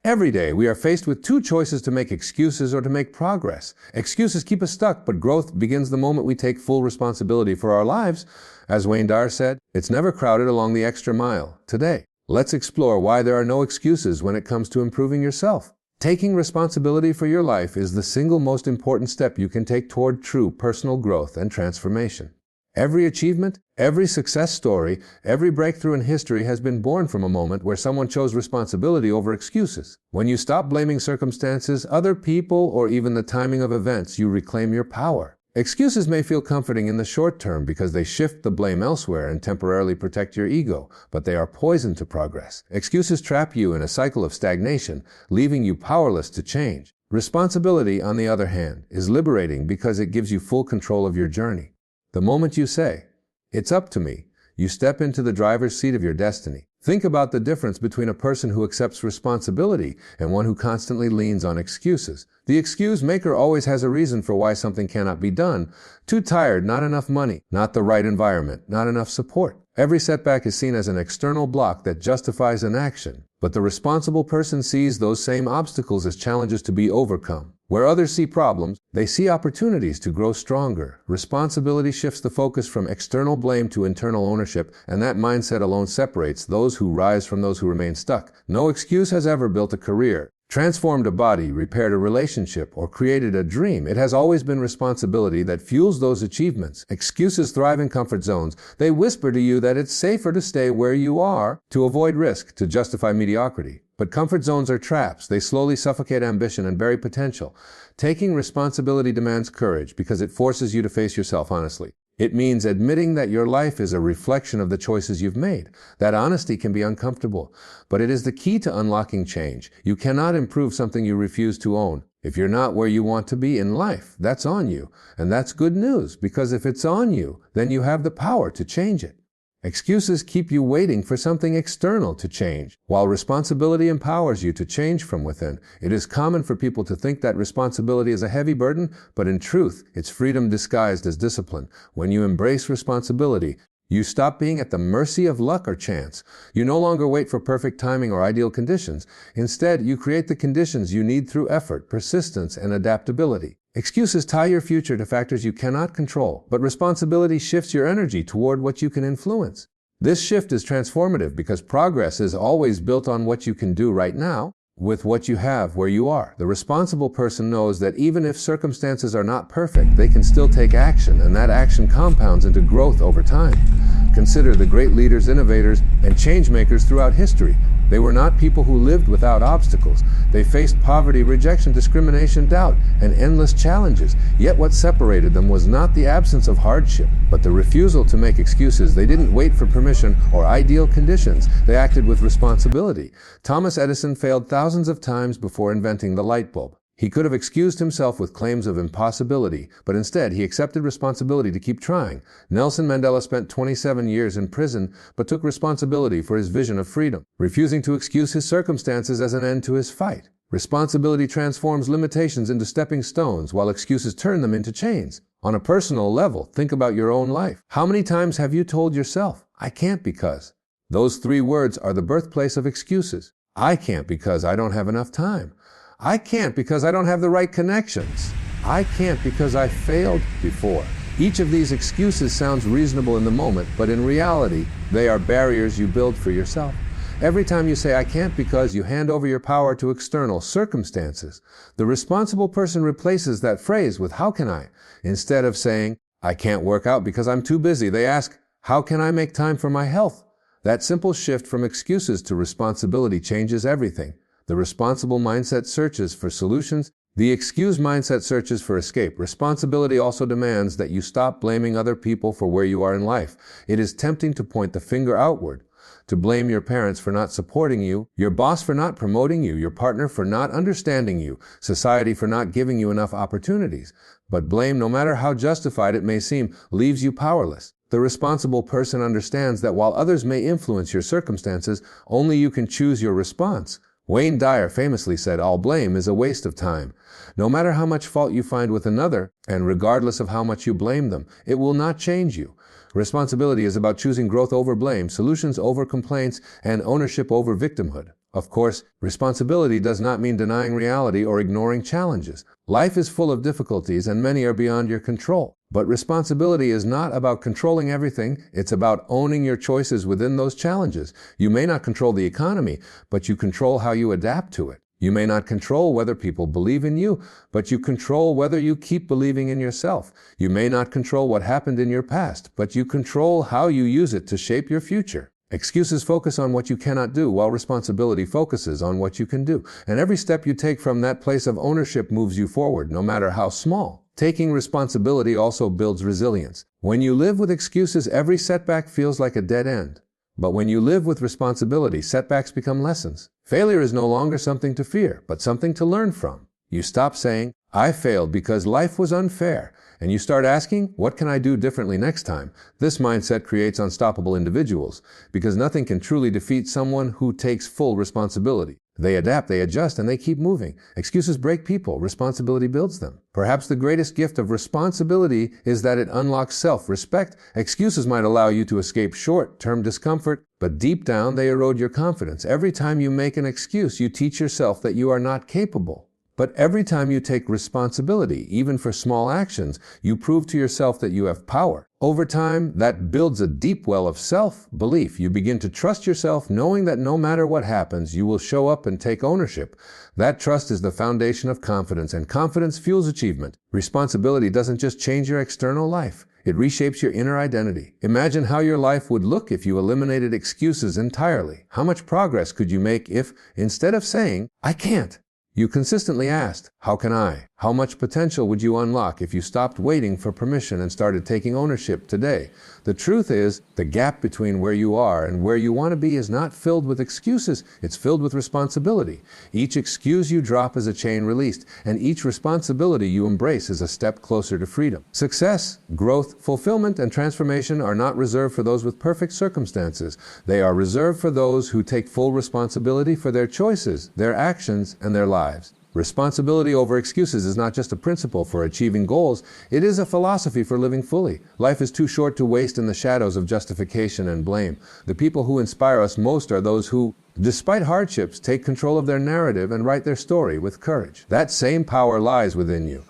Every day, we are faced with two choices: to make excuses or to make progress. Excuses keep us stuck, but growth begins the moment we take full responsibility for our lives. As Wayne Dyer said, it's never crowded along the extra mile. Today, let's explore why there are no excuses when it comes to improving yourself. Taking responsibility for your life is the single most important step you can take toward true personal growth and transformation. Every achievement, every success story, every breakthrough in history has been born from a moment where someone chose responsibility over excuses. When you stop blaming circumstances, other people, or even the timing of events, you reclaim your power. Excuses may feel comforting in the short term because they shift the blame elsewhere and temporarily protect your ego, but they are poison to progress. Excuses trap you in a cycle of stagnation, leaving you powerless to change. Responsibility, on the other hand, is liberating because it gives you full control of your journey. The moment you say, "It's up to me," you step into the driver's seat of your destiny. Think about the difference between a person who accepts responsibility and one who constantly leans on excuses. The excuse maker always has a reason for why something cannot be done. Too tired, not enough money, not the right environment, not enough support. Every setback is seen as an external block that justifies an action, but the responsible person sees those same obstacles as challenges to be overcome. Where others see problems, they see opportunities to grow stronger. Responsibility shifts the focus from external blame to internal ownership, and that mindset alone separates those who rise from those who remain stuck. No excuse has ever built a career, transformed a body, repaired a relationship, or created a dream. It has always been responsibility that fuels those achievements. Excuses thrive in comfort zones. They whisper to you that it's safer to stay where you are, to avoid risk, to justify mediocrity. But comfort zones are traps. They slowly suffocate ambition and bury potential. Taking responsibility demands courage because it forces you to face yourself honestly. It means admitting that your life is a reflection of the choices you've made. That honesty can be uncomfortable, but it is the key to unlocking change. You cannot improve something you refuse to own. If you're not where you want to be in life, that's on you. And that's good news, because if it's on you, then you have the power to change it. Excuses keep you waiting for something external to change, while responsibility empowers you to change from within. It is common for people to think that responsibility is a heavy burden, but in truth, it's freedom disguised as discipline. When you embrace responsibility, you stop being at the mercy of luck or chance. You no longer wait for perfect timing or ideal conditions. Instead, you create the conditions you need through effort, persistence, and adaptability. Excuses tie your future to factors you cannot control, but responsibility shifts your energy toward what you can influence. This shift is transformative because progress is always built on what you can do right now, with what you have where you are. The responsible person knows that even if circumstances are not perfect, they can still take action, and that action compounds into growth over time. Consider the great leaders, innovators, and change makers throughout history. They were not people who lived without obstacles. They faced poverty, rejection, discrimination, doubt, and endless challenges. Yet what separated them was not the absence of hardship, but the refusal to make excuses. They didn't wait for permission or ideal conditions. They acted with responsibility. Thomas Edison failed thousands of times before inventing the light bulb. He could have excused himself with claims of impossibility, but instead he accepted responsibility to keep trying. Nelson Mandela spent 27 years in prison, but took responsibility for his vision of freedom, refusing to excuse his circumstances as an end to his fight. Responsibility transforms limitations into stepping stones, while excuses turn them into chains. On a personal level, think about your own life. How many times have you told yourself, "I can't because"? Those three words are the birthplace of excuses. I can't because I don't have enough time. I can't because I don't have the right connections. I can't because I failed before. Each of these excuses sounds reasonable in the moment, but in reality, they are barriers you build for yourself. Every time you say "I can't because," you hand over your power to external circumstances. The responsible person replaces that phrase with "How can I?" Instead of saying, "I can't work out because I'm too busy," they ask, "How can I make time for my health?" That simple shift from excuses to responsibility changes everything. The responsible mindset searches for solutions. The excuse mindset searches for escape. Responsibility also demands that you stop blaming other people for where you are in life. It is tempting to point the finger outward, to blame your parents for not supporting you, your boss for not promoting you, your partner for not understanding you, society for not giving you enough opportunities. But blame, no matter how justified it may seem, leaves you powerless. The responsible person understands that while others may influence your circumstances, only you can choose your response. Wayne Dyer famously said, "All blame is a waste of time." No matter how much fault you find with another, and regardless of how much you blame them, it will not change you. Responsibility is about choosing growth over blame, solutions over complaints, and ownership over victimhood. Of course, responsibility does not mean denying reality or ignoring challenges. Life is full of difficulties and many are beyond your control. But responsibility is not about controlling everything, it's about owning your choices within those challenges. You may not control the economy, but you control how you adapt to it. You may not control whether people believe in you, but you control whether you keep believing in yourself. You may not control what happened in your past, but you control how you use it to shape your future. Excuses focus on what you cannot do, while responsibility focuses on what you can do. And every step you take from that place of ownership moves you forward, no matter how small. Taking responsibility also builds resilience. When you live with excuses, every setback feels like a dead end. But when you live with responsibility, setbacks become lessons. Failure is no longer something to fear, but something to learn from. You stop saying, "I failed because life was unfair," and you start asking, "What can I do differently next time?" This mindset creates unstoppable individuals, because nothing can truly defeat someone who takes full responsibility. They adapt, they adjust, and they keep moving. Excuses break people, responsibility builds them. Perhaps the greatest gift of responsibility is that it unlocks self-respect. Excuses might allow you to escape short-term discomfort, but deep down they erode your confidence. Every time you make an excuse, you teach yourself that you are not capable. But every time you take responsibility, even for small actions, you prove to yourself that you have power. Over time, that builds a deep well of self-belief. You begin to trust yourself, knowing that no matter what happens, you will show up and take ownership. That trust is the foundation of confidence, and confidence fuels achievement. Responsibility doesn't just change your external life. It reshapes your inner identity. Imagine how your life would look if you eliminated excuses entirely. How much progress could you make if, instead of saying, "I can't," you consistently asked, "How can I?" How much potential would you unlock if you stopped waiting for permission and started taking ownership today? The truth is, the gap between where you are and where you want to be is not filled with excuses, it's filled with responsibility. Each excuse you drop is a chain released, and each responsibility you embrace is a step closer to freedom. Success, growth, fulfillment, and transformation are not reserved for those with perfect circumstances. They are reserved for those who take full responsibility for their choices, their actions, and their lives. Responsibility over excuses is not just a principle for achieving goals, it is a philosophy for living fully. Life is too short to waste in the shadows of justification and blame. The people who inspire us most are those who, despite hardships, take control of their narrative and write their story with courage. That same power lies within you.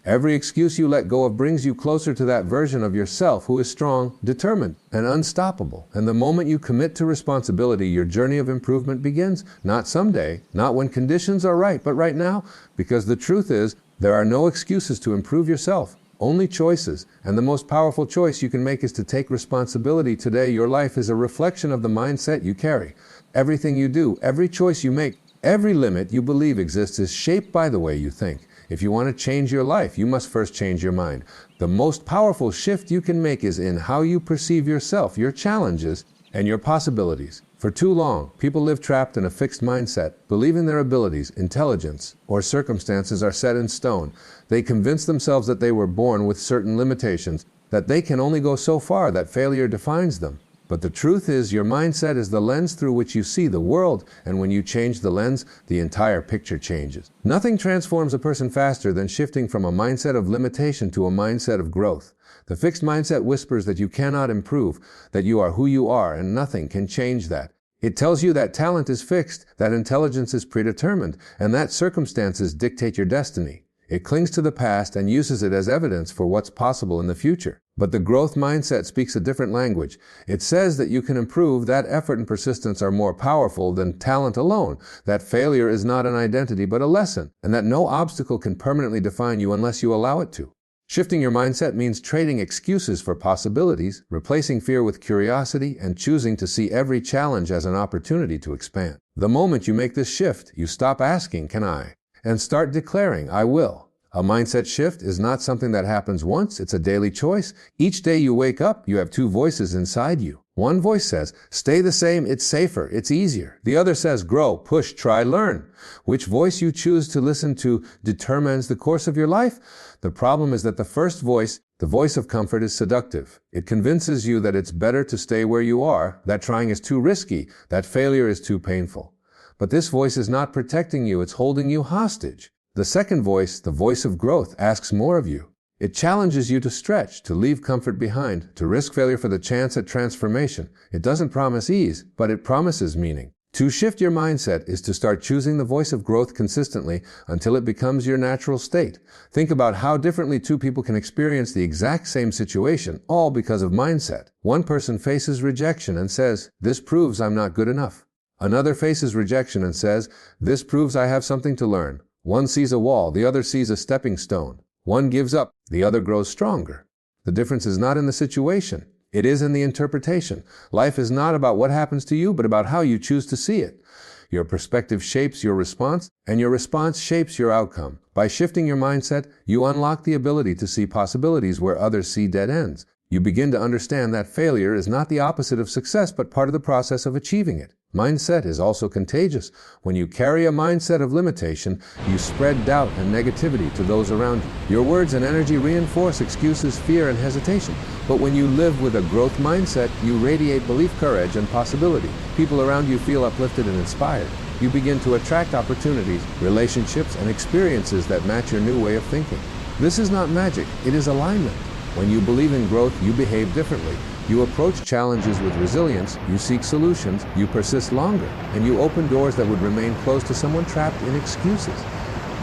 Every excuse you let go of brings you closer to that version of yourself who is strong, determined, and unstoppable. And the moment you commit to responsibility, your journey of improvement begins. Not someday, not when conditions are right, but right now. Because the truth is, there are no excuses to improve yourself, only choices. And the most powerful choice you can make is to take responsibility today. Your life is a reflection of the mindset you carry. Everything you do, every choice you make, every limit you believe exists is shaped by the way you think. If you want to change your life, you must first change your mind. The most powerful shift you can make is in how you perceive yourself, your challenges, and your possibilities. For too long, people live trapped in a fixed mindset, believing their abilities, intelligence, or circumstances are set in stone. They convince themselves that they were born with certain limitations, that they can only go so far, that failure defines them. But the truth is, your mindset is the lens through which you see the world, and when you change the lens, the entire picture changes. Nothing transforms a person faster than shifting from a mindset of limitation to a mindset of growth. The fixed mindset whispers that you cannot improve, that you are who you are, and nothing can change that. It tells you that talent is fixed, that intelligence is predetermined, and that circumstances dictate your destiny. It clings to the past and uses it as evidence for what's possible in the future. But the growth mindset speaks a different language. It says that you can improve, that effort and persistence are more powerful than talent alone, that failure is not an identity but a lesson, and that no obstacle can permanently define you unless you allow it to. Shifting your mindset means trading excuses for possibilities, replacing fear with curiosity, and choosing to see every challenge as an opportunity to expand. The moment you make this shift, you stop asking, "Can I?" and start declaring, "I will." A mindset shift is not something that happens once, it's a daily choice. Each day you wake up, you have two voices inside you. One voice says, "Stay the same, it's safer, it's easier." The other says, "Grow, push, try, learn." Which voice you choose to listen to determines the course of your life. The problem is that the first voice, the voice of comfort, is seductive. It convinces you that it's better to stay where you are, that trying is too risky, that failure is too painful. But this voice is not protecting you, it's holding you hostage. The second voice, the voice of growth, asks more of you. It challenges you to stretch, to leave comfort behind, to risk failure for the chance at transformation. It doesn't promise ease, but it promises meaning. To shift your mindset is to start choosing the voice of growth consistently until it becomes your natural state. Think about how differently two people can experience the exact same situation, all because of mindset. One person faces rejection and says, "This proves I'm not good enough." Another faces rejection and says, "This proves I have something to learn." One sees a wall, the other sees a stepping stone. One gives up, the other grows stronger. The difference is not in the situation. It is in the interpretation. Life is not about what happens to you, but about how you choose to see it. Your perspective shapes your response, and your response shapes your outcome. By shifting your mindset, you unlock the ability to see possibilities where others see dead ends. You begin to understand that failure is not the opposite of success, but part of the process of achieving it. Mindset is also contagious. When you carry a mindset of limitation, you spread doubt and negativity to those around you. Your words and energy reinforce excuses, fear, and hesitation. But when you live with a growth mindset, you radiate belief, courage, and possibility. People around you feel uplifted and inspired. You begin to attract opportunities, relationships, and experiences that match your new way of thinking. This is not magic, it is alignment. When you believe in growth, you behave differently. You approach challenges with resilience, you seek solutions, you persist longer, and you open doors that would remain closed to someone trapped in excuses.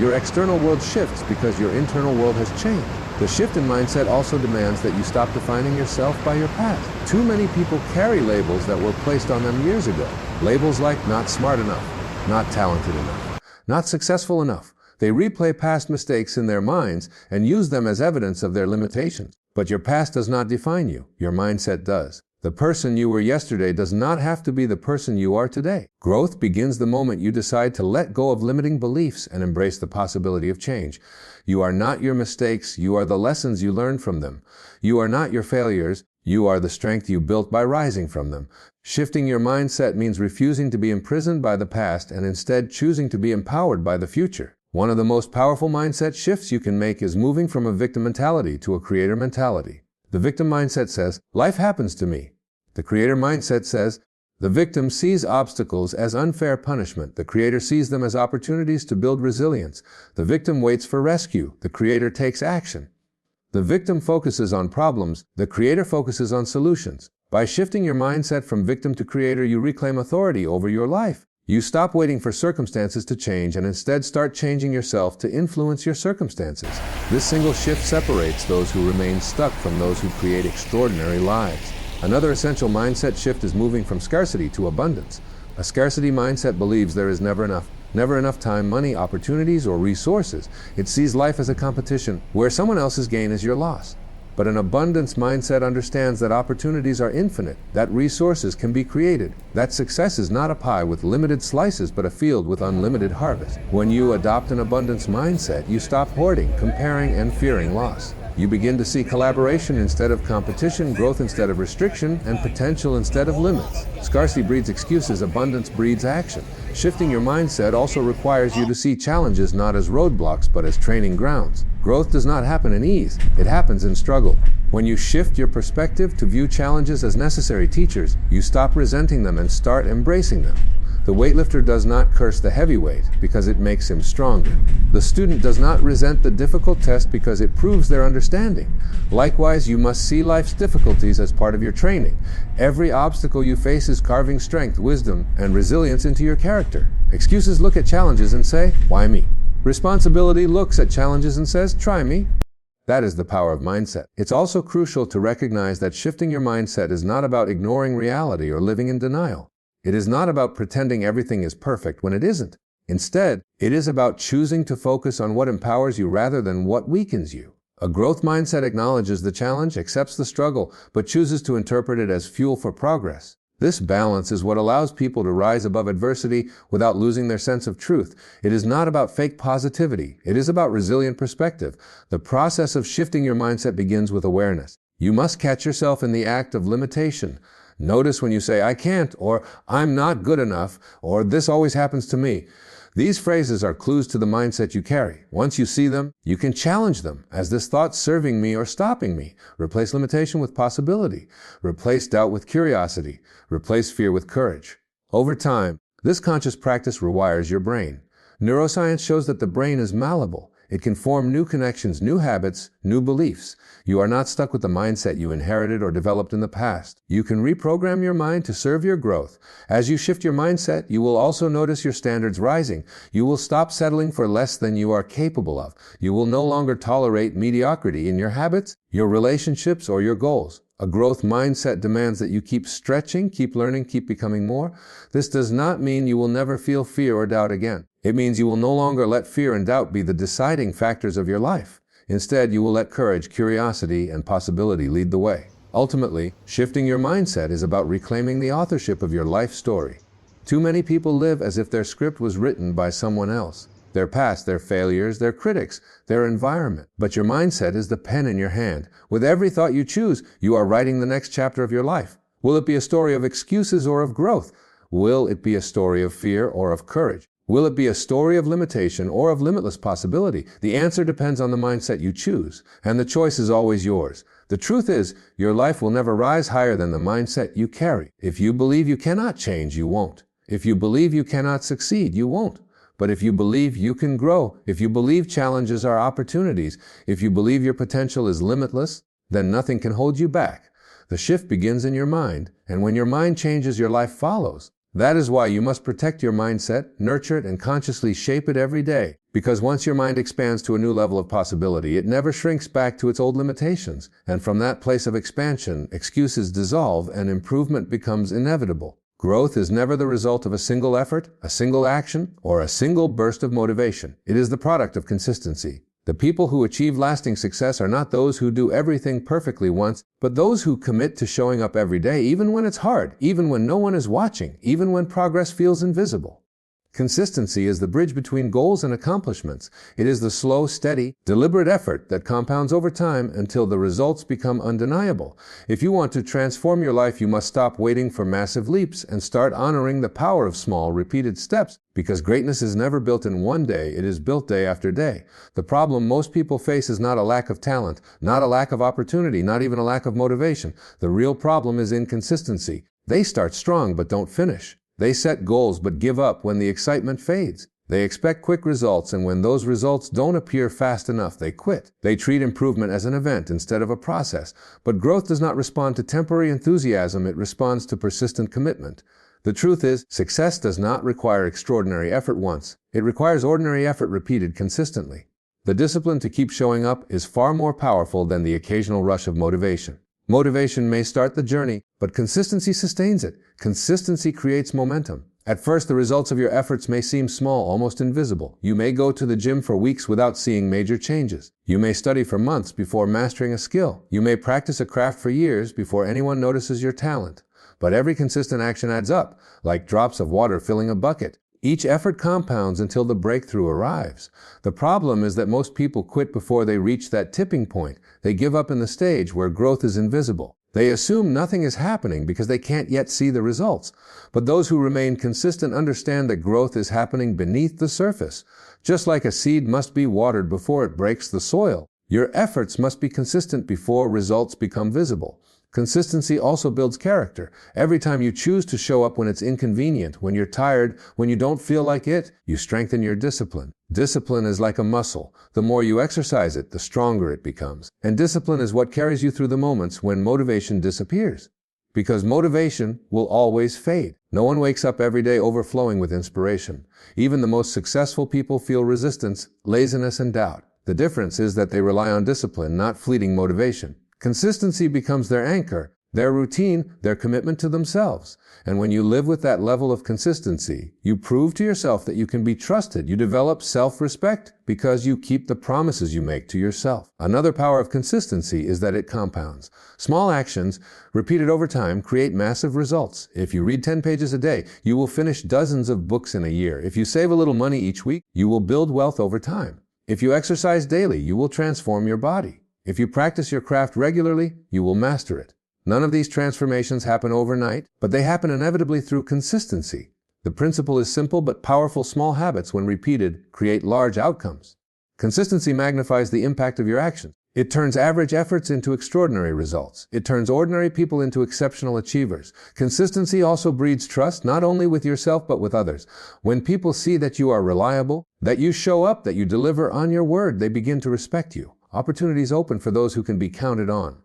Your external world shifts because your internal world has changed. The shift in mindset also demands that you stop defining yourself by your past. Too many people carry labels that were placed on them years ago. Labels like not smart enough, not talented enough, not successful enough. They replay past mistakes in their minds and use them as evidence of their limitations. But your past does not define you. Your mindset does. The person you were yesterday does not have to be the person you are today. Growth begins the moment you decide to let go of limiting beliefs and embrace the possibility of change. You are not your mistakes. You are the lessons you learned from them. You are not your failures. You are the strength you built by rising from them. Shifting your mindset means refusing to be imprisoned by the past and instead choosing to be empowered by the future. One of the most powerful mindset shifts you can make is moving from a victim mentality to a creator mentality. The victim mindset says, "Life happens to me." The creator mindset says, "The victim sees obstacles as unfair punishment. The creator sees them as opportunities to build resilience." The victim waits for rescue. The creator takes action. The victim focuses on problems. The creator focuses on solutions. By shifting your mindset from victim to creator, you reclaim authority over your life. You stop waiting for circumstances to change and instead start changing yourself to influence your circumstances. This single shift separates those who remain stuck from those who create extraordinary lives. Another essential mindset shift is moving from scarcity to abundance. A scarcity mindset believes there is never enough time, money, opportunities, or resources. It sees life as a competition where someone else's gain is your loss. But an abundance mindset understands that opportunities are infinite, that resources can be created, that success is not a pie with limited slices but a field with unlimited harvest. When you adopt an abundance mindset, you stop hoarding, comparing, and fearing loss. You begin to see collaboration instead of competition, growth instead of restriction, and potential instead of limits. Scarcity breeds excuses, abundance breeds action. Shifting your mindset also requires you to see challenges not as roadblocks but as training grounds. Growth does not happen in ease, it happens in struggle. When you shift your perspective to view challenges as necessary teachers, you stop resenting them and start embracing them. The weightlifter does not curse the heavyweight because it makes him stronger. The student does not resent the difficult test because it proves their understanding. Likewise, you must see life's difficulties as part of your training. Every obstacle you face is carving strength, wisdom, and resilience into your character. Excuses look at challenges and say, "Why me?" Responsibility looks at challenges and says, "Try me." That is the power of mindset. It's also crucial to recognize that shifting your mindset is not about ignoring reality or living in denial. It is not about pretending everything is perfect when it isn't. Instead, it is about choosing to focus on what empowers you rather than what weakens you. A growth mindset acknowledges the challenge, accepts the struggle, but chooses to interpret it as fuel for progress. This balance is what allows people to rise above adversity without losing their sense of truth. It is not about fake positivity. It is about resilient perspective. The process of shifting your mindset begins with awareness. You must catch yourself in the act of limitation. Notice when you say, "I can't," or "I'm not good enough," or "this always happens to me." These phrases are clues to the mindset you carry. Once you see them, you can challenge them. Is this thought serving me or stopping me? Replace limitation with possibility. Replace doubt with curiosity. Replace fear with courage. Over time, this conscious practice rewires your brain. Neuroscience shows that the brain is malleable. It can form new connections, new habits, new beliefs. You are not stuck with the mindset you inherited or developed in the past. You can reprogram your mind to serve your growth. As you shift your mindset, you will also notice your standards rising. You will stop settling for less than you are capable of. You will no longer tolerate mediocrity in your habits, your relationships, or your goals. A growth mindset demands that you keep stretching, keep learning, keep becoming more. This does not mean you will never feel fear or doubt again. It means you will no longer let fear and doubt be the deciding factors of your life. Instead, you will let courage, curiosity, and possibility lead the way. Ultimately, shifting your mindset is about reclaiming the authorship of your life story. Too many people live as if their script was written by someone else. Their past, their failures, their critics, their environment. But your mindset is the pen in your hand. With every thought you choose, you are writing the next chapter of your life. Will it be a story of excuses or of growth? Will it be a story of fear or of courage? Will it be a story of limitation or of limitless possibility? The answer depends on the mindset you choose, and the choice is always yours. The truth is, your life will never rise higher than the mindset you carry. If you believe you cannot change, you won't. If you believe you cannot succeed, you won't. But if you believe you can grow, if you believe challenges are opportunities, if you believe your potential is limitless, then nothing can hold you back. The shift begins in your mind, and when your mind changes, your life follows. That is why you must protect your mindset, nurture it, and consciously shape it every day. Because once your mind expands to a new level of possibility, it never shrinks back to its old limitations. And from that place of expansion, excuses dissolve and improvement becomes inevitable. Growth is never the result of a single effort, a single action, or a single burst of motivation. It is the product of consistency. The people who achieve lasting success are not those who do everything perfectly once, but those who commit to showing up every day, even when it's hard, even when no one is watching, even when progress feels invisible. Consistency is the bridge between goals and accomplishments. It is the slow, steady, deliberate effort that compounds over time until the results become undeniable. If you want to transform your life, you must stop waiting for massive leaps and start honoring the power of small, repeated steps, because greatness is never built in one day, it is built day after day. The problem most people face is not a lack of talent, not a lack of opportunity, not even a lack of motivation. The real problem is inconsistency. They start strong but don't finish. They set goals but give up when the excitement fades. They expect quick results, and when those results don't appear fast enough, they quit. They treat improvement as an event instead of a process. But growth does not respond to temporary enthusiasm, it responds to persistent commitment. The truth is, success does not require extraordinary effort once. It requires ordinary effort repeated consistently. The discipline to keep showing up is far more powerful than the occasional rush of motivation. Motivation may start the journey, but consistency sustains it. Consistency creates momentum. At first, the results of your efforts may seem small, almost invisible. You may go to the gym for weeks without seeing major changes. You may study for months before mastering a skill. You may practice a craft for years before anyone notices your talent. But every consistent action adds up, like drops of water filling a bucket. Each effort compounds until the breakthrough arrives. The problem is that most people quit before they reach that tipping point. They give up in the stage where growth is invisible. They assume nothing is happening because they can't yet see the results. But those who remain consistent understand that growth is happening beneath the surface. Just like a seed must be watered before it breaks the soil, your efforts must be consistent before results become visible. Consistency also builds character. Every time you choose to show up when it's inconvenient, when you're tired, when you don't feel like it, you strengthen your discipline. Discipline is like a muscle. The more you exercise it, the stronger it becomes. And discipline is what carries you through the moments when motivation disappears. Because motivation will always fade. No one wakes up every day overflowing with inspiration. Even the most successful people feel resistance, laziness, and doubt. The difference is that they rely on discipline, not fleeting motivation. Consistency becomes their anchor, their routine, their commitment to themselves. And when you live with that level of consistency, you prove to yourself that you can be trusted. You develop self-respect because you keep the promises you make to yourself. Another power of consistency is that it compounds. Small actions, repeated over time, create massive results. If you read 10 pages a day, you will finish dozens of books in a year. If you save a little money each week, you will build wealth over time. If you exercise daily, you will transform your body. If you practice your craft regularly, you will master it. None of these transformations happen overnight, but they happen inevitably through consistency. The principle is simple but powerful. Small habits, when repeated, create large outcomes. Consistency magnifies the impact of your actions. It turns average efforts into extraordinary results. It turns ordinary people into exceptional achievers. Consistency also breeds trust, not only with yourself but with others. When people see that you are reliable, that you show up, that you deliver on your word, they begin to respect you. Opportunities open for those who can be counted on.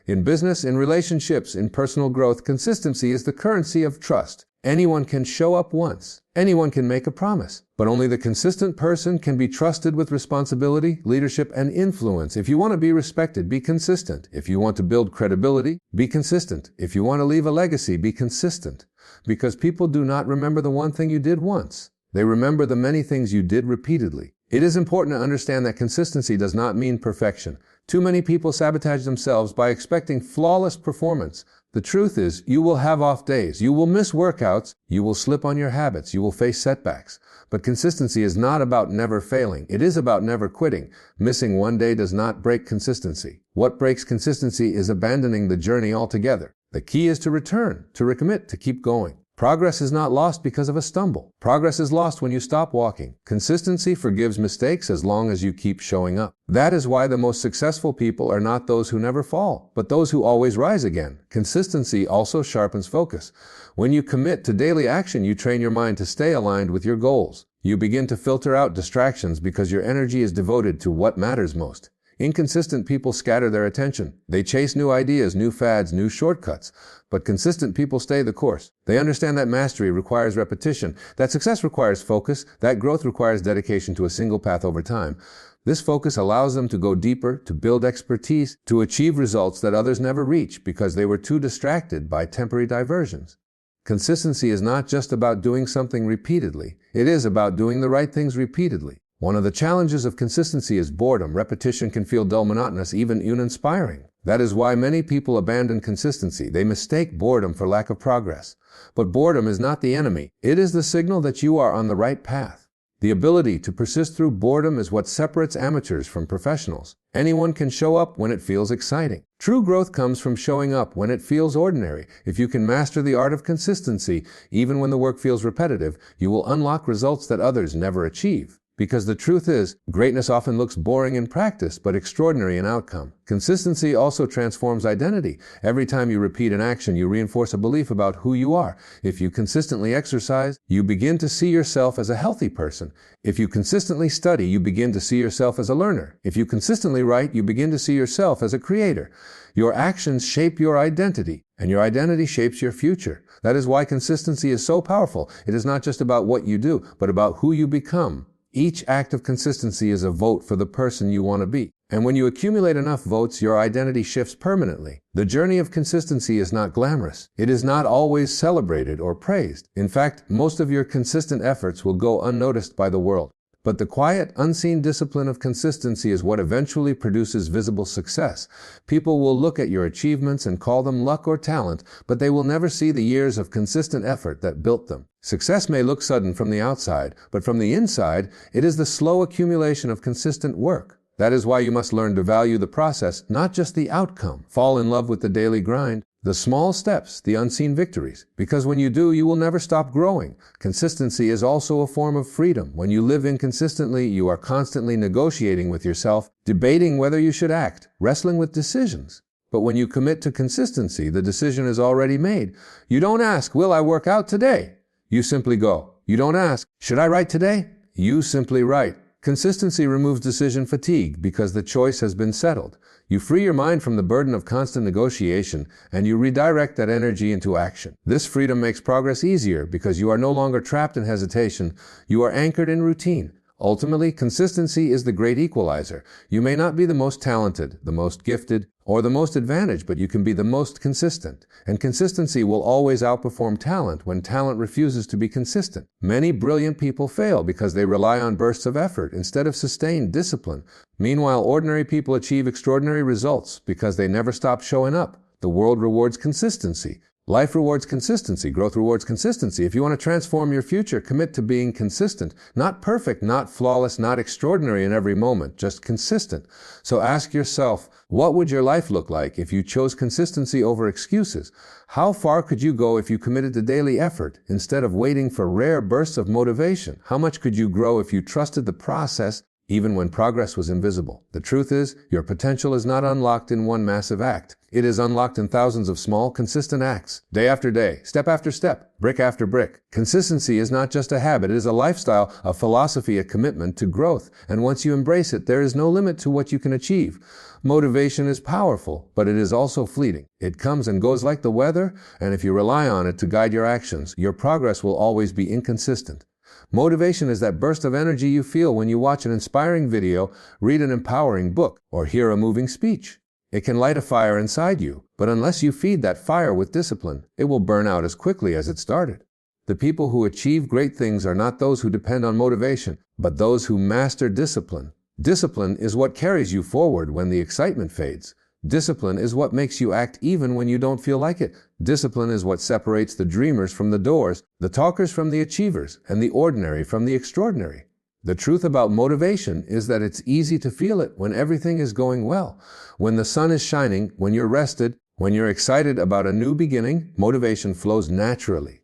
In business, in relationships, in personal growth, consistency is the currency of trust. Anyone can show up once. Anyone can make a promise. But only the consistent person can be trusted with responsibility, leadership, and influence. If you want to be respected, be consistent. If you want to build credibility, be consistent. If you want to leave a legacy, be consistent. Because people do not remember the one thing you did once. They remember the many things you did repeatedly. It is important to understand that consistency does not mean perfection. Too many people sabotage themselves by expecting flawless performance. The truth is, you will have off days, you will miss workouts, you will slip on your habits, you will face setbacks. But consistency is not about never failing. It is about never quitting. Missing one day does not break consistency. What breaks consistency is abandoning the journey altogether. The key is to return, to recommit, to keep going. Progress is not lost because of a stumble. Progress is lost when you stop walking. Consistency forgives mistakes as long as you keep showing up. That is why the most successful people are not those who never fall, but those who always rise again. Consistency also sharpens focus. When you commit to daily action, you train your mind to stay aligned with your goals. You begin to filter out distractions because your energy is devoted to what matters most. Inconsistent people scatter their attention. They chase new ideas, new fads, new shortcuts. But consistent people stay the course. They understand that mastery requires repetition, that success requires focus, that growth requires dedication to a single path over time. This focus allows them to go deeper, to build expertise, to achieve results that others never reach because they were too distracted by temporary diversions. Consistency is not just about doing something repeatedly. It is about doing the right things repeatedly. One of the challenges of consistency is boredom. Repetition can feel dull, monotonous, even uninspiring. That is why many people abandon consistency. They mistake boredom for lack of progress. But boredom is not the enemy. It is the signal that you are on the right path. The ability to persist through boredom is what separates amateurs from professionals. Anyone can show up when it feels exciting. True growth comes from showing up when it feels ordinary. If you can master the art of consistency, even when the work feels repetitive, you will unlock results that others never achieve. Because the truth is, greatness often looks boring in practice, but extraordinary in outcome. Consistency also transforms identity. Every time you repeat an action, you reinforce a belief about who you are. If you consistently exercise, you begin to see yourself as a healthy person. If you consistently study, you begin to see yourself as a learner. If you consistently write, you begin to see yourself as a creator. Your actions shape your identity, and your identity shapes your future. That is why consistency is so powerful. It is not just about what you do, but about who you become. Each act of consistency is a vote for the person you want to be. And when you accumulate enough votes, your identity shifts permanently. The journey of consistency is not glamorous. It is not always celebrated or praised. In fact, most of your consistent efforts will go unnoticed by the world. But the quiet, unseen discipline of consistency is what eventually produces visible success. People will look at your achievements and call them luck or talent, but they will never see the years of consistent effort that built them. Success may look sudden from the outside, but from the inside, it is the slow accumulation of consistent work. That is why you must learn to value the process, not just the outcome. Fall in love with the daily grind, the small steps, the unseen victories. Because when you do, you will never stop growing. Consistency is also a form of freedom. When you live inconsistently, you are constantly negotiating with yourself, debating whether you should act, wrestling with decisions. But when you commit to consistency, the decision is already made. You don't ask, will I work out today? You simply go. You don't ask, should I write today? You simply write. Consistency removes decision fatigue because the choice has been settled. You free your mind from the burden of constant negotiation and you redirect that energy into action. This freedom makes progress easier because you are no longer trapped in hesitation. You are anchored in routine. Ultimately, consistency is the great equalizer. You may not be the most talented, the most gifted, or the most advantaged, but you can be the most consistent. And consistency will always outperform talent when talent refuses to be consistent. Many brilliant people fail because they rely on bursts of effort instead of sustained discipline. Meanwhile, ordinary people achieve extraordinary results because they never stop showing up. The world rewards consistency. Life rewards consistency. Growth rewards consistency. If you want to transform your future, commit to being consistent. Not perfect, not flawless, not extraordinary in every moment, just consistent. So ask yourself, what would your life look like if you chose consistency over excuses? How far could you go if you committed to daily effort instead of waiting for rare bursts of motivation? How much could you grow if you trusted the process even when progress was invisible. The truth is, your potential is not unlocked in one massive act. It is unlocked in thousands of small, consistent acts, day after day, step after step, brick after brick. Consistency is not just a habit, it is a lifestyle, a philosophy, a commitment to growth. And once you embrace it, there is no limit to what you can achieve. Motivation is powerful, but it is also fleeting. It comes and goes like the weather, and if you rely on it to guide your actions, your progress will always be inconsistent. Motivation is that burst of energy you feel when you watch an inspiring video, read an empowering book, or hear a moving speech. It can light a fire inside you, but unless you feed that fire with discipline, it will burn out as quickly as it started. The people who achieve great things are not those who depend on motivation, but those who master discipline. Discipline is what carries you forward when the excitement fades. Discipline is what makes you act even when you don't feel like it. Discipline is what separates the dreamers from the doers, the talkers from the achievers, and the ordinary from the extraordinary. The truth about motivation is that it's easy to feel it when everything is going well. When the sun is shining, when you're rested, when you're excited about a new beginning, motivation flows naturally.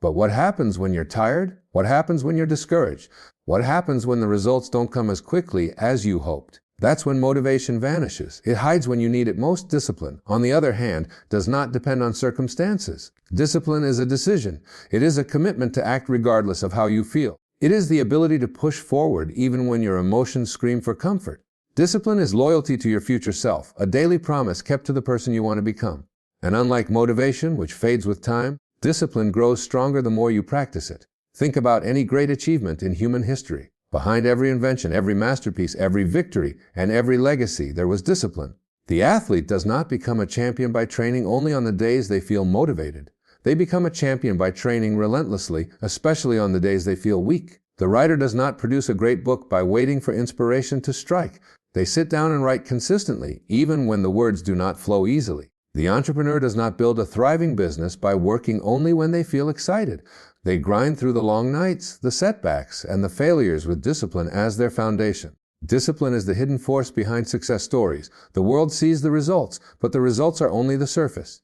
But what happens when you're tired? What happens when you're discouraged? What happens when the results don't come as quickly as you hoped? That's when motivation vanishes. It hides when you need it most. Discipline, on the other hand, does not depend on circumstances. Discipline is a decision. It is a commitment to act regardless of how you feel. It is the ability to push forward even when your emotions scream for comfort. Discipline is loyalty to your future self, a daily promise kept to the person you want to become. And unlike motivation, which fades with time, discipline grows stronger the more you practice it. Think about any great achievement in human history. Behind every invention, every masterpiece, every victory, and every legacy, there was discipline. The athlete does not become a champion by training only on the days they feel motivated. They become a champion by training relentlessly, especially on the days they feel weak. The writer does not produce a great book by waiting for inspiration to strike. They sit down and write consistently, even when the words do not flow easily. The entrepreneur does not build a thriving business by working only when they feel excited. They grind through the long nights, the setbacks, and the failures with discipline as their foundation. Discipline is the hidden force behind success stories. The world sees the results, but the results are only the surface.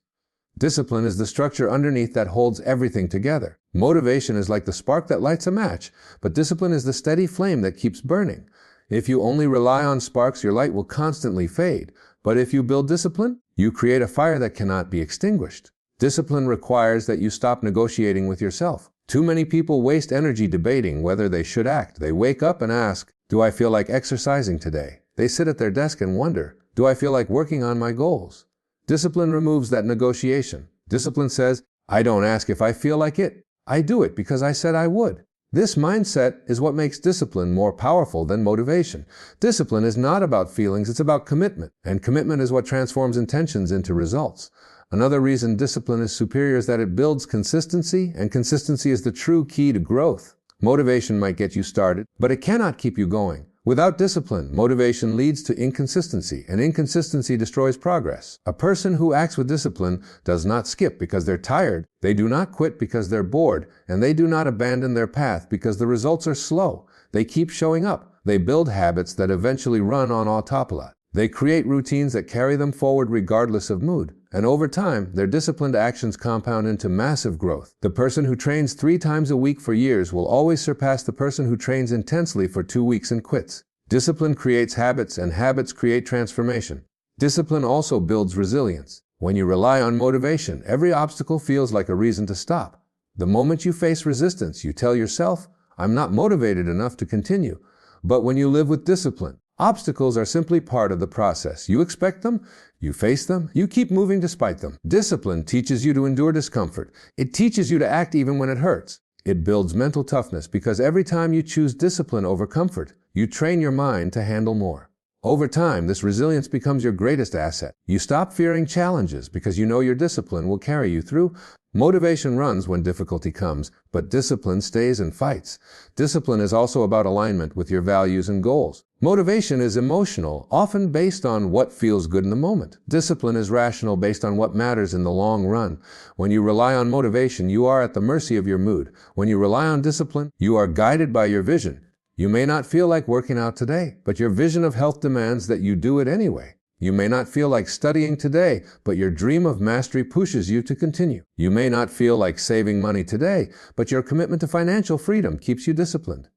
Discipline is the structure underneath that holds everything together. Motivation is like the spark that lights a match, but discipline is the steady flame that keeps burning. If you only rely on sparks, your light will constantly fade. But if you build discipline, you create a fire that cannot be extinguished. Discipline requires that you stop negotiating with yourself. Too many people waste energy debating whether they should act. They wake up and ask, "Do I feel like exercising today?" They sit at their desk and wonder, "Do I feel like working on my goals?" Discipline removes that negotiation. Discipline says, "I don't ask if I feel like it. I do it because I said I would." This mindset is what makes discipline more powerful than motivation. Discipline is not about feelings, it's about commitment. And commitment is what transforms intentions into results. Another reason discipline is superior is that it builds consistency, and consistency is the true key to growth. Motivation might get you started, but it cannot keep you going. Without discipline, motivation leads to inconsistency, and inconsistency destroys progress. A person who acts with discipline does not skip because they're tired, they do not quit because they're bored, and they do not abandon their path because the results are slow. They keep showing up. They build habits that eventually run on autopilot. They create routines that carry them forward regardless of mood. And over time, their disciplined actions compound into massive growth. The person who trains 3 times a week for years will always surpass the person who trains intensely for 2 weeks and quits. Discipline creates habits, and habits create transformation. Discipline also builds resilience. When you rely on motivation, every obstacle feels like a reason to stop. The moment you face resistance, you tell yourself, "I'm not motivated enough to continue." But when you live with discipline, obstacles are simply part of the process. You expect them, you face them, you keep moving despite them. Discipline teaches you to endure discomfort. It teaches you to act even when it hurts. It builds mental toughness because every time you choose discipline over comfort, you train your mind to handle more. Over time, this resilience becomes your greatest asset. You stop fearing challenges because you know your discipline will carry you through. Motivation runs when difficulty comes, but discipline stays and fights. Discipline is also about alignment with your values and goals. Motivation is emotional, often based on what feels good in the moment. Discipline is rational, based on what matters in the long run. When you rely on motivation, you are at the mercy of your mood. When you rely on discipline, you are guided by your vision. You may not feel like working out today, but your vision of health demands that you do it anyway. You may not feel like studying today, but your dream of mastery pushes you to continue. You may not feel like saving money today, but your commitment to financial freedom keeps you disciplined.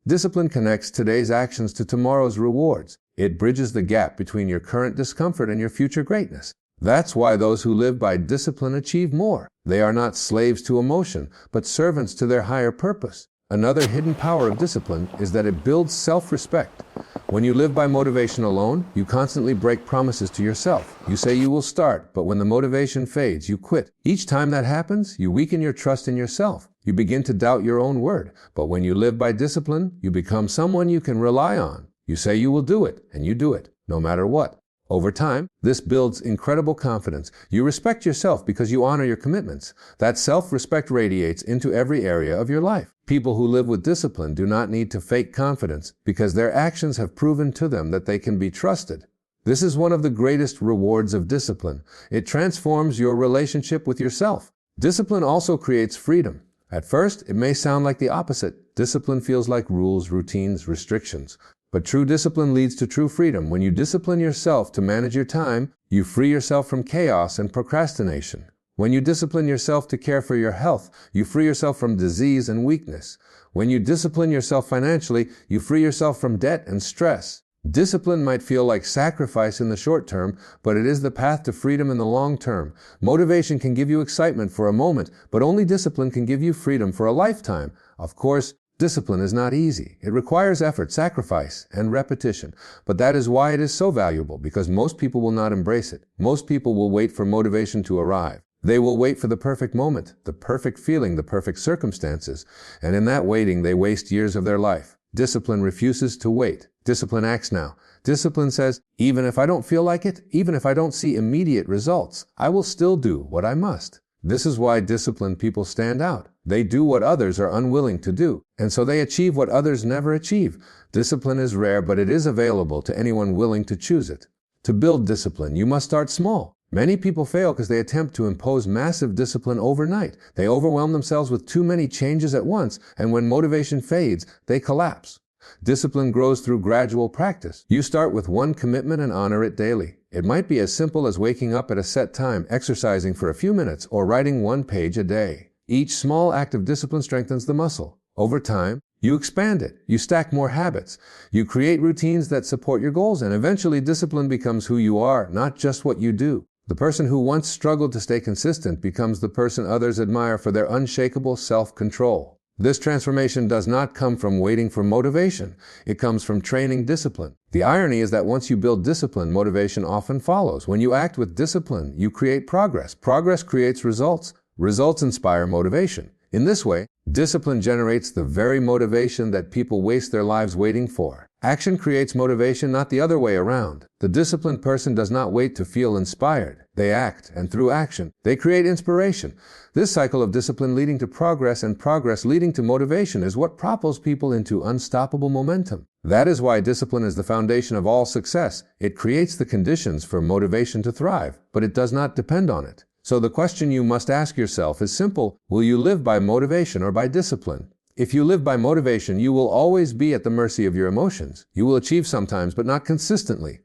Discipline connects today's actions to tomorrow's rewards. It bridges the gap between your current discomfort and your future greatness. That's why those who live by discipline achieve more. They are not slaves to emotion, but servants to their higher purpose. Another hidden power of discipline is that it builds self-respect. When you live by motivation alone, you constantly break promises to yourself. You say you will start, but when the motivation fades, you quit. Each time that happens, you weaken your trust in yourself. You begin to doubt your own word. But when you live by discipline, you become someone you can rely on. You say you will do it, and you do it, no matter what. Over time, this builds incredible confidence. You respect yourself because you honor your commitments. That self-respect radiates into every area of your life. People who live with discipline do not need to fake confidence because their actions have proven to them that they can be trusted. This is one of the greatest rewards of discipline. It transforms your relationship with yourself. Discipline also creates freedom. At first, it may sound like the opposite. Discipline feels like rules, routines, restrictions. But true discipline leads to true freedom. When you discipline yourself to manage your time, you free yourself from chaos and procrastination. When you discipline yourself to care for your health, you free yourself from disease and weakness. When you discipline yourself financially, you free yourself from debt and stress. Discipline might feel like sacrifice in the short term, but it is the path to freedom in the long term. Motivation can give you excitement for a moment, but only discipline can give you freedom for a lifetime. Of course, discipline is not easy. It requires effort, sacrifice, and repetition. But that is why it is so valuable, because most people will not embrace it. Most people will wait for motivation to arrive. They will wait for the perfect moment, the perfect feeling, the perfect circumstances. And in that waiting, they waste years of their life. Discipline refuses to wait. Discipline acts now. Discipline says, even if I don't feel like it, even if I don't see immediate results, I will still do what I must. This is why disciplined people stand out. They do what others are unwilling to do, and so they achieve what others never achieve. Discipline is rare, but it is available to anyone willing to choose it. To build discipline, you must start small. Many people fail because they attempt to impose massive discipline overnight. They overwhelm themselves with too many changes at once, and when motivation fades, they collapse. Discipline grows through gradual practice. You start with one commitment and honor it daily. It might be as simple as waking up at a set time, exercising for a few minutes, or writing one page a day. Each small act of discipline strengthens the muscle. Over time, you expand it. You stack more habits. You create routines that support your goals, and eventually discipline becomes who you are, not just what you do. The person who once struggled to stay consistent becomes the person others admire for their unshakable self-control. This transformation does not come from waiting for motivation. It comes from training discipline. The irony is that once you build discipline, motivation often follows. When you act with discipline, you create progress. Progress creates results. Results inspire motivation. In this way, discipline generates the very motivation that people waste their lives waiting for. Action creates motivation, not the other way around. The disciplined person does not wait to feel inspired. They act, and through action, they create inspiration. This cycle of discipline leading to progress and progress leading to motivation is what propels people into unstoppable momentum. That is why discipline is the foundation of all success. It creates the conditions for motivation to thrive, but it does not depend on it. So the question you must ask yourself is simple. Will you live by motivation or by discipline? If you live by motivation, you will always be at the mercy of your emotions. You will achieve sometimes, but not consistently.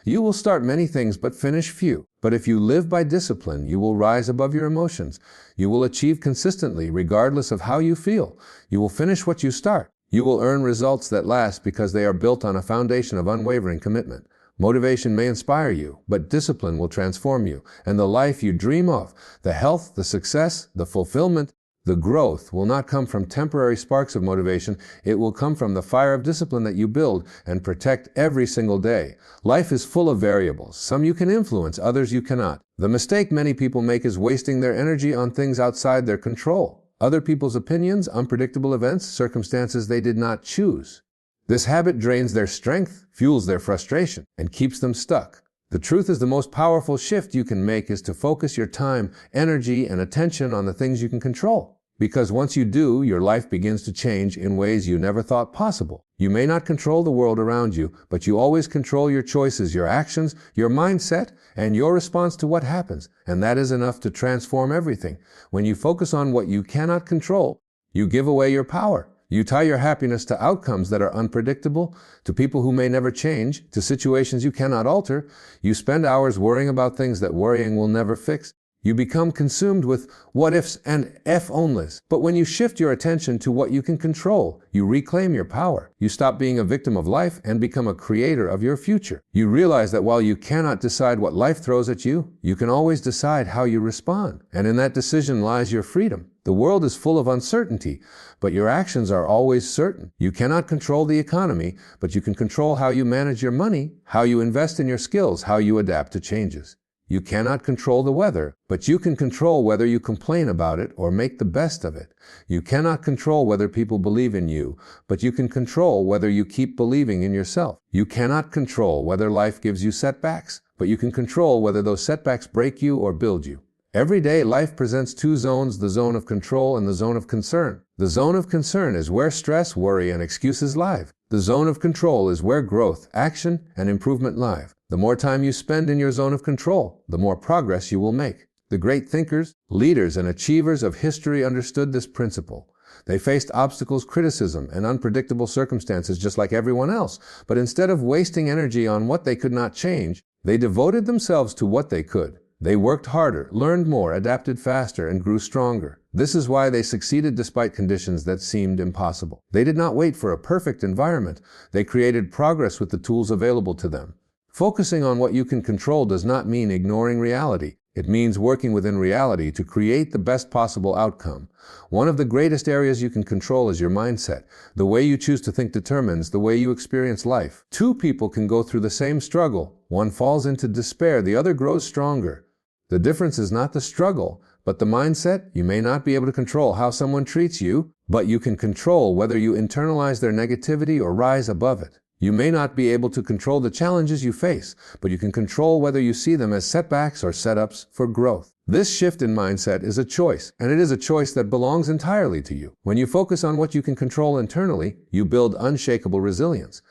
You will start many things, but finish few. But if you live by discipline, you will rise above your emotions. You will achieve consistently, regardless of how you feel. You will finish what you start. You will earn results that last because they are built on a foundation of unwavering commitment. Motivation may inspire you, but discipline will transform you. And the life you dream of, the health, the success, the fulfillment, the growth will not come from temporary sparks of motivation. It will come from the fire of discipline that you build and protect every single day. Life is full of variables. Some you can influence, others you cannot. The mistake many people make is wasting their energy on things outside their control. Other people's opinions, unpredictable events, circumstances they did not choose. This habit drains their strength, fuels their frustration, and keeps them stuck. The truth is, the most powerful shift you can make is to focus your time, energy, and attention on the things you can control. Because once you do, your life begins to change in ways you never thought possible. You may not control the world around you, but you always control your choices, your actions, your mindset, and your response to what happens. And that is enough to transform everything. When you focus on what you cannot control, you give away your power. You tie your happiness to outcomes that are unpredictable, to people who may never change, to situations you cannot alter. You spend hours worrying about things that worrying will never fix. You become consumed with what ifs and if-onlys. But when you shift your attention to what you can control, you reclaim your power. You stop being a victim of life and become a creator of your future. You realize that while you cannot decide what life throws at you, you can always decide how you respond. And in that decision lies your freedom. The world is full of uncertainty, but your actions are always certain. You cannot control the economy, but you can control how you manage your money, how you invest in your skills, how you adapt to changes. You cannot control the weather, but you can control whether you complain about it or make the best of it. You cannot control whether people believe in you, but you can control whether you keep believing in yourself. You cannot control whether life gives you setbacks, but you can control whether those setbacks break you or build you. Every day, life presents two zones, the zone of control and the zone of concern. The zone of concern is where stress, worry, and excuses live. The zone of control is where growth, action, and improvement live. The more time you spend in your zone of control, the more progress you will make. The great thinkers, leaders, and achievers of history understood this principle. They faced obstacles, criticism, and unpredictable circumstances just like everyone else, but instead of wasting energy on what they could not change, they devoted themselves to what they could. They worked harder, learned more, adapted faster, and grew stronger. This is why they succeeded despite conditions that seemed impossible. They did not wait for a perfect environment. They created progress with the tools available to them. Focusing on what you can control does not mean ignoring reality. It means working within reality to create the best possible outcome. One of the greatest areas you can control is your mindset. The way you choose to think determines the way you experience life. Two people can go through the same struggle. One falls into despair, the other grows stronger. The difference is not the struggle, but the mindset. You may not be able to control how someone treats you, but you can control whether you internalize their negativity or rise above it. You may not be able to control the challenges you face, but you can control whether you see them as setbacks or setups for growth. This shift in mindset is a choice, and it is a choice that belongs entirely to you. When you focus on what you can control internally, you build unshakable resilience.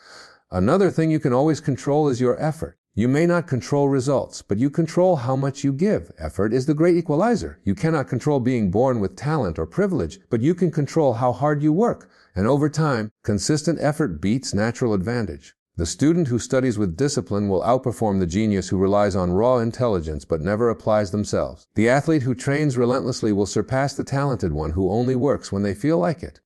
Another thing you can always control is your effort. You may not control results, but you control how much you give. Effort is the great equalizer. You cannot control being born with talent or privilege, but you can control how hard you work. And over time, consistent effort beats natural advantage. The student who studies with discipline will outperform the genius who relies on raw intelligence but never applies themselves. The athlete who trains relentlessly will surpass the talented one who only works when they feel like it.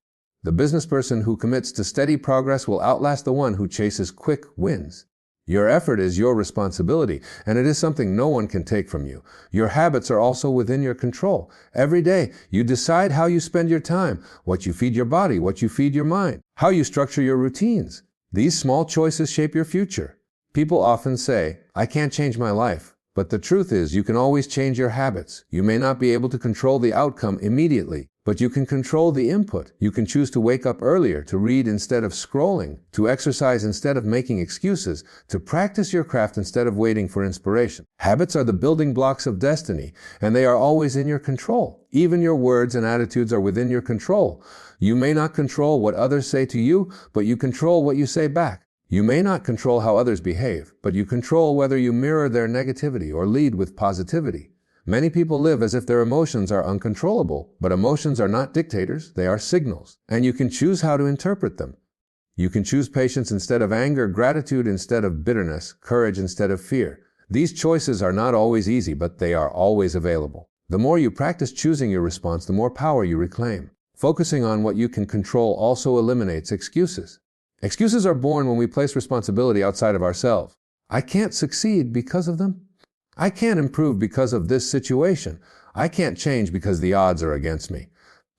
The businessperson who commits to steady progress will outlast the one who chases quick wins. Your effort is your responsibility, and it is something no one can take from you. Your habits are also within your control. Every day, you decide how you spend your time, what you feed your body, what you feed your mind, how you structure your routines. These small choices shape your future. People often say, "I can't change my life." But the truth is, you can always change your habits. You may not be able to control the outcome immediately, but you can control the input. You can choose to wake up earlier, to read instead of scrolling, to exercise instead of making excuses, to practice your craft instead of waiting for inspiration. Habits are the building blocks of destiny, and they are always in your control. Even your words and attitudes are within your control. You may not control what others say to you, but you control what you say back. You may not control how others behave, but you control whether you mirror their negativity or lead with positivity. Many people live as if their emotions are uncontrollable, but emotions are not dictators, they are signals, and you can choose how to interpret them. You can choose patience instead of anger, gratitude instead of bitterness, courage instead of fear. These choices are not always easy, but they are always available. The more you practice choosing your response, the more power you reclaim. Focusing on what you can control also eliminates excuses. Excuses are born when we place responsibility outside of ourselves. I can't succeed because of them. I can't improve because of this situation. I can't change because the odds are against me.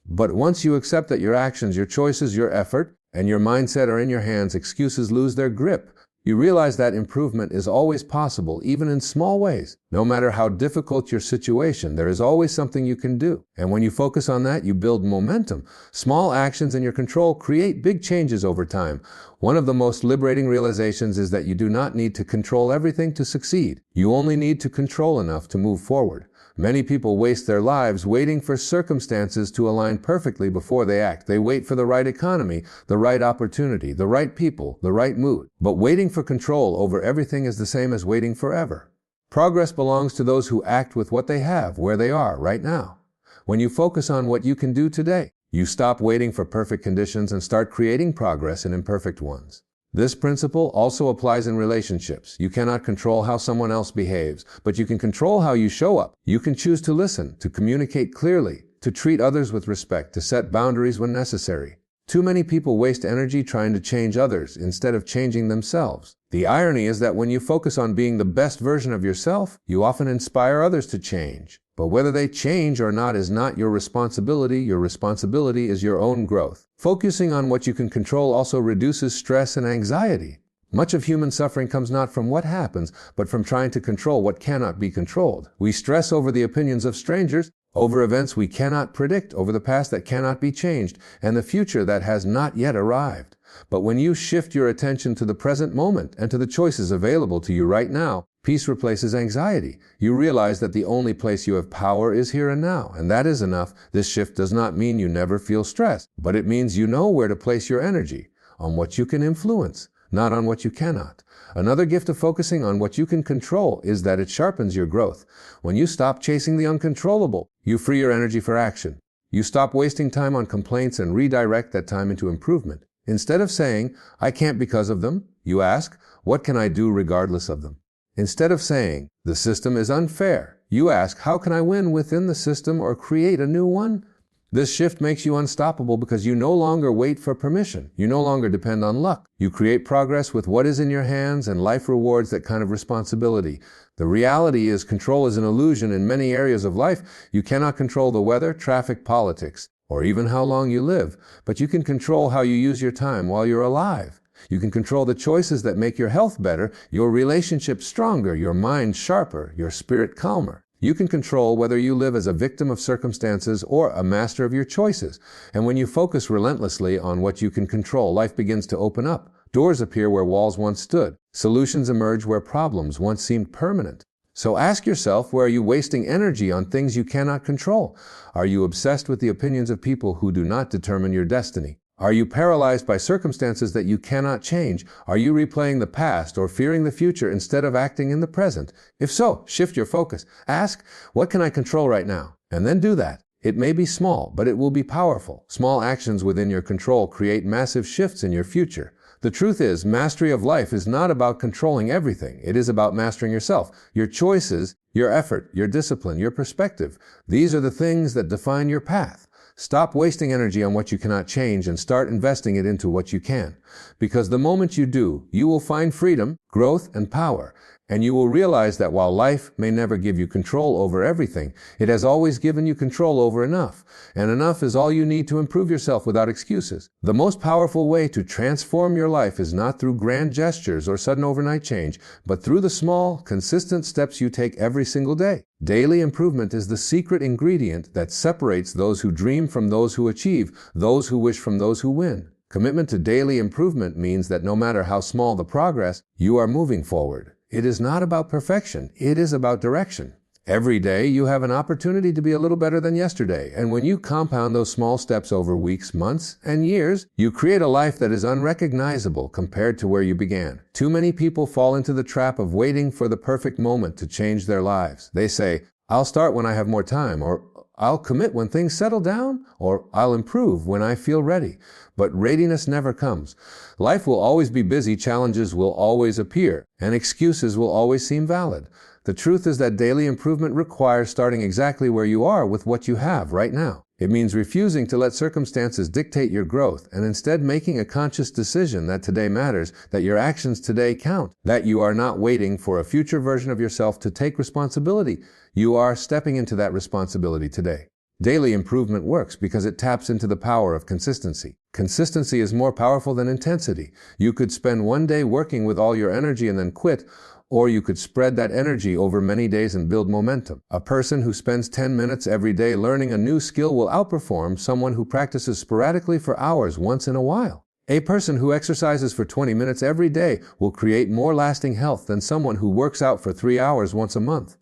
But once you accept that your actions, your choices, your effort, and your mindset are in your hands, excuses lose their grip. You realize that improvement is always possible, even in small ways. No matter how difficult your situation, there is always something you can do. And when you focus on that, you build momentum. Small actions in your control create big changes over time. One of the most liberating realizations is that you do not need to control everything to succeed. You only need to control enough to move forward. Many people waste their lives waiting for circumstances to align perfectly before they act. They wait for the right economy, the right opportunity, the right people, the right mood. But waiting for control over everything is the same as waiting forever. Progress belongs to those who act with what they have, where they are, right now. When you focus on what you can do today, you stop waiting for perfect conditions and start creating progress in imperfect ones. This principle also applies in relationships. You cannot control how someone else behaves, but you can control how you show up. You can choose to listen, to communicate clearly, to treat others with respect, to set boundaries when necessary. Too many people waste energy trying to change others instead of changing themselves. The irony is that when you focus on being the best version of yourself, you often inspire others to change. But whether they change or not is not your responsibility. Your responsibility is your own growth. Focusing on what you can control also reduces stress and anxiety. Much of human suffering comes not from what happens, but from trying to control what cannot be controlled. We stress over the opinions of strangers, over events we cannot predict, over the past that cannot be changed, and the future that has not yet arrived. But when you shift your attention to the present moment and to the choices available to you right now, peace replaces anxiety. You realize that the only place you have power is here and now, and that is enough. This shift does not mean you never feel stressed, but it means you know where to place your energy, on what you can influence, not on what you cannot. Another gift of focusing on what you can control is that it sharpens your growth. When you stop chasing the uncontrollable, you free your energy for action. You stop wasting time on complaints and redirect that time into improvement. Instead of saying, "I can't because of them," you ask, "What can I do regardless of them?" Instead of saying, "The system is unfair," you ask, "How can I win within the system or create a new one?" This shift makes you unstoppable because you no longer wait for permission. You no longer depend on luck. You create progress with what is in your hands, and life rewards that kind of responsibility. The reality is control is an illusion in many areas of life. You cannot control the weather, traffic, politics, or even how long you live, but you can control how you use your time while you're alive. You can control the choices that make your health better, your relationship stronger, your mind sharper, your spirit calmer. You can control whether you live as a victim of circumstances or a master of your choices. And when you focus relentlessly on what you can control, life begins to open up. Doors appear where walls once stood. Solutions emerge where problems once seemed permanent. So ask yourself, where are you wasting energy on things you cannot control? Are you obsessed with the opinions of people who do not determine your destiny? Are you paralyzed by circumstances that you cannot change? Are you replaying the past or fearing the future instead of acting in the present? If so, shift your focus. Ask, what can I control right now? And then do that. It may be small, but it will be powerful. Small actions within your control create massive shifts in your future. The truth is, mastery of life is not about controlling everything. It is about mastering yourself, your choices, your effort, your discipline, your perspective. These are the things that define your path. Stop wasting energy on what you cannot change and start investing it into what you can. Because the moment you do, you will find freedom, growth, and power. And you will realize that while life may never give you control over everything, it has always given you control over enough. And enough is all you need to improve yourself without excuses. The most powerful way to transform your life is not through grand gestures or sudden overnight change, but through the small, consistent steps you take every single day. Daily improvement is the secret ingredient that separates those who dream from those who achieve, those who wish from those who win. Commitment to daily improvement means that no matter how small the progress, you are moving forward. It is not about perfection, it is about direction. Every day you have an opportunity to be a little better than yesterday, and when you compound those small steps over weeks, months, and years, you create a life that is unrecognizable compared to where you began. Too many people fall into the trap of waiting for the perfect moment to change their lives. They say, "I'll start when I have more time," or "I'll commit when things settle down," or "I'll improve when I feel ready." But readiness never comes. Life will always be busy, challenges will always appear, and excuses will always seem valid. The truth is that daily improvement requires starting exactly where you are with what you have right now. It means refusing to let circumstances dictate your growth and instead making a conscious decision that today matters, that your actions today count, that you are not waiting for a future version of yourself to take responsibility. You are stepping into that responsibility today. Daily improvement works because it taps into the power of consistency. Consistency is more powerful than intensity. You could spend one day working with all your energy and then quit, or you could spread that energy over many days and build momentum. A person who spends 10 minutes every day learning a new skill will outperform someone who practices sporadically for hours once in a while. A person who exercises for 20 minutes every day will create more lasting health than someone who works out for 3 hours once a month.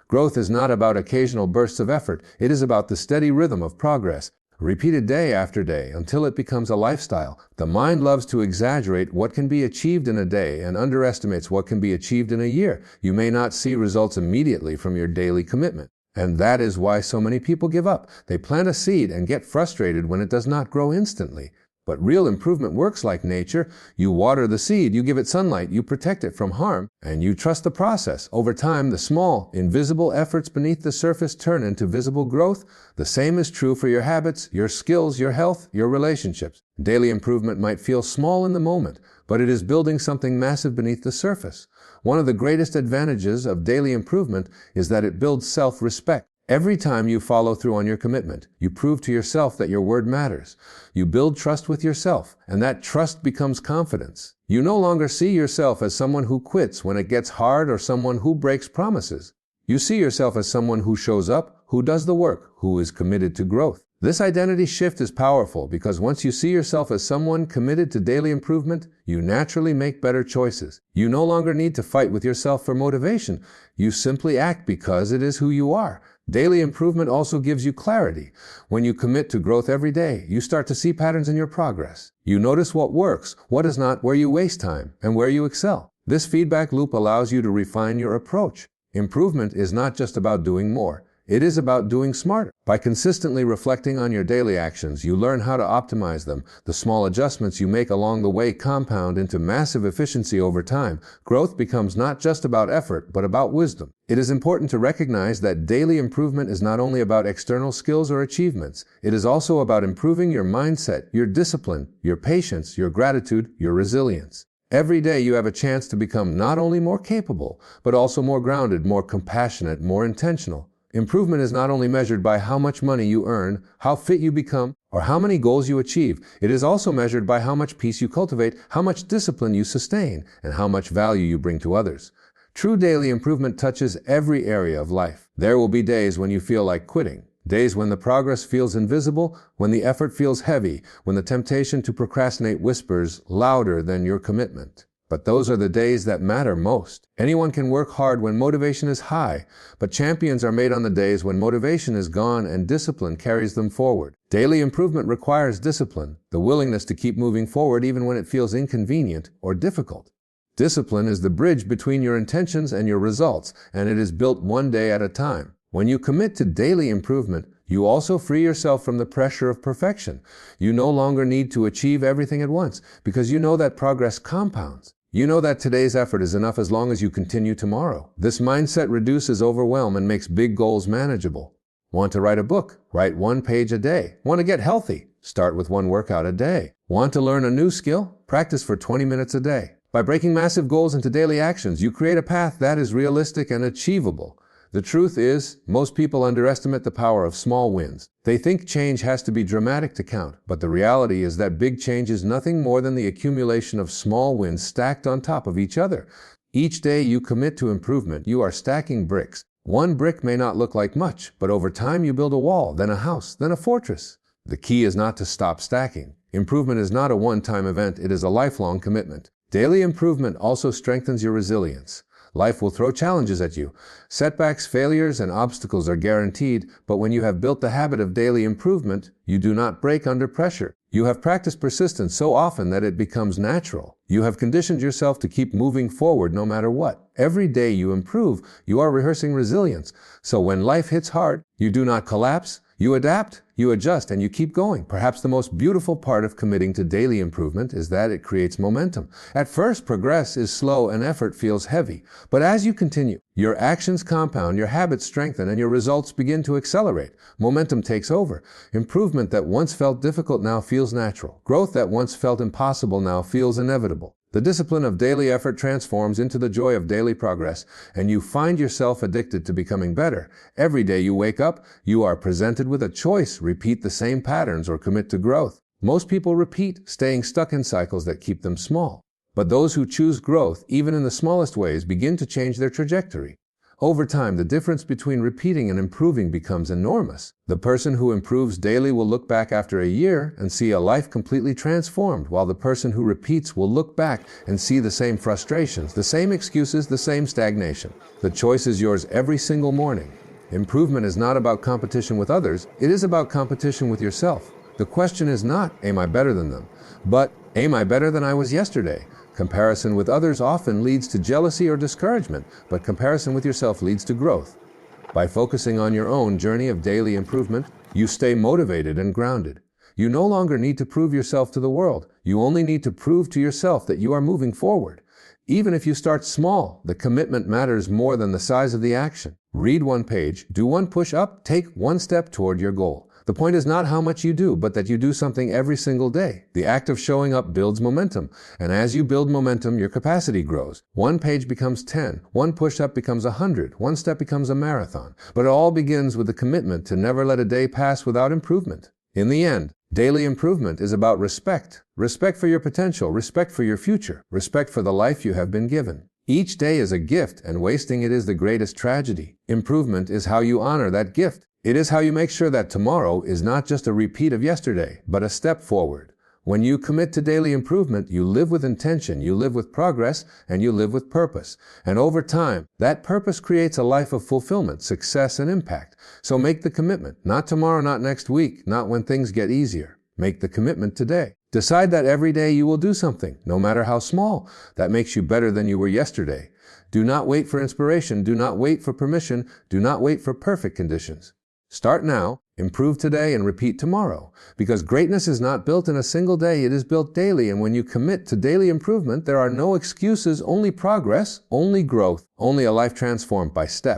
Growth is not about occasional bursts of effort. It is about the steady rhythm of progress, repeated day after day until it becomes a lifestyle. The mind loves to exaggerate what can be achieved in a day and underestimates what can be achieved in a year. You may not see results immediately from your daily commitment. And that is why so many people give up. They plant a seed and get frustrated when it does not grow instantly. But real improvement works like nature. You water the seed, you give it sunlight, you protect it from harm, and you trust the process. Over time, the small, invisible efforts beneath the surface turn into visible growth. The same is true for your habits, your skills, your health, your relationships. Daily improvement might feel small in the moment, but it is building something massive beneath the surface. One of the greatest advantages of daily improvement is that it builds self-respect. Every time you follow through on your commitment, you prove to yourself that your word matters. You build trust with yourself, and that trust becomes confidence. You no longer see yourself as someone who quits when it gets hard or someone who breaks promises. You see yourself as someone who shows up, who does the work, who is committed to growth. This identity shift is powerful because once you see yourself as someone committed to daily improvement, you naturally make better choices. You no longer need to fight with yourself for motivation. You simply act because it is who you are. Daily improvement also gives you clarity. When you commit to growth every day, you start to see patterns in your progress. You notice what works, what does not, where you waste time, and where you excel. This feedback loop allows you to refine your approach. Improvement is not just about doing more. It is about doing smarter. By consistently reflecting on your daily actions, you learn how to optimize them. The small adjustments you make along the way compound into massive efficiency over time. Growth becomes not just about effort, but about wisdom. It is important to recognize that daily improvement is not only about external skills or achievements. It is also about improving your mindset, your discipline, your patience, your gratitude, your resilience. Every day you have a chance to become not only more capable, but also more grounded, more compassionate, more intentional. Improvement is not only measured by how much money you earn, how fit you become, or how many goals you achieve. It is also measured by how much peace you cultivate, how much discipline you sustain, and how much value you bring to others. True daily improvement touches every area of life. There will be days when you feel like quitting, days when the progress feels invisible, when the effort feels heavy, when the temptation to procrastinate whispers louder than your commitment. But those are the days that matter most. Anyone can work hard when motivation is high, but champions are made on the days when motivation is gone and discipline carries them forward. Daily improvement requires discipline, the willingness to keep moving forward even when it feels inconvenient or difficult. Discipline is the bridge between your intentions and your results, and it is built one day at a time. When you commit to daily improvement, you also free yourself from the pressure of perfection. You no longer need to achieve everything at once because you know that progress compounds. You know that today's effort is enough as long as you continue tomorrow. This mindset reduces overwhelm and makes big goals manageable. Want to write a book? Write 1 page a day. Want to get healthy? Start with 1 workout a day. Want to learn a new skill? Practice for 20 minutes a day. By breaking massive goals into daily actions, you create a path that is realistic and achievable. The truth is, most people underestimate the power of small wins. They think change has to be dramatic to count, but the reality is that big change is nothing more than the accumulation of small wins stacked on top of each other. Each day you commit to improvement, you are stacking bricks. 1 brick may not look like much, but over time you build a wall, then a house, then a fortress. The key is not to stop stacking. Improvement is not a one-time event, it is a lifelong commitment. Daily improvement also strengthens your resilience. Life will throw challenges at you. Setbacks, failures, and obstacles are guaranteed, but when you have built the habit of daily improvement, you do not break under pressure. You have practiced persistence so often that it becomes natural. You have conditioned yourself to keep moving forward no matter what. Every day you improve, you are rehearsing resilience. So when life hits hard, you do not collapse. You adapt, you adjust, and you keep going. Perhaps the most beautiful part of committing to daily improvement is that it creates momentum. At first, progress is slow and effort feels heavy. But as you continue, your actions compound, your habits strengthen, and your results begin to accelerate. Momentum takes over. Improvement that once felt difficult now feels natural. Growth that once felt impossible now feels inevitable. The discipline of daily effort transforms into the joy of daily progress, and you find yourself addicted to becoming better. Every day you wake up, you are presented with a choice: repeat the same patterns or commit to growth. Most people repeat, staying stuck in cycles that keep them small. But those who choose growth, even in the smallest ways, begin to change their trajectory. Over time, the difference between repeating and improving becomes enormous. The person who improves daily will look back after a year and see a life completely transformed, while the person who repeats will look back and see the same frustrations, the same excuses, the same stagnation. The choice is yours every single morning. Improvement is not about competition with others, it is about competition with yourself. The question is not, am I better than them? But, am I better than I was yesterday? Comparison with others often leads to jealousy or discouragement, but comparison with yourself leads to growth. By focusing on your own journey of daily improvement, you stay motivated and grounded. You no longer need to prove yourself to the world. You only need to prove to yourself that you are moving forward. Even if you start small, the commitment matters more than the size of the action. Read one page, do one push-up, take one step toward your goal. The point is not how much you do, but that you do something every single day. The act of showing up builds momentum, and as you build momentum, your capacity grows. One page becomes 10, one push-up becomes 100, one step becomes a marathon. But it all begins with the commitment to never let a day pass without improvement. In the end, daily improvement is about respect. Respect for your potential, respect for your future, respect for the life you have been given. Each day is a gift, and wasting it is the greatest tragedy. Improvement is how you honor that gift. It is how you make sure that tomorrow is not just a repeat of yesterday, but a step forward. When you commit to daily improvement, you live with intention, you live with progress, and you live with purpose. And over time, that purpose creates a life of fulfillment, success, and impact. So make the commitment. Not tomorrow, not next week, not when things get easier. Make the commitment today. Decide that every day you will do something, no matter how small, that makes you better than you were yesterday. Do not wait for inspiration. Do not wait for permission. Do not wait for perfect conditions. Start now, improve today, and repeat tomorrow. Because greatness is not built in a single day, it is built daily. And when you commit to daily improvement, there are no excuses, only progress, only growth, only a life transformed by steps.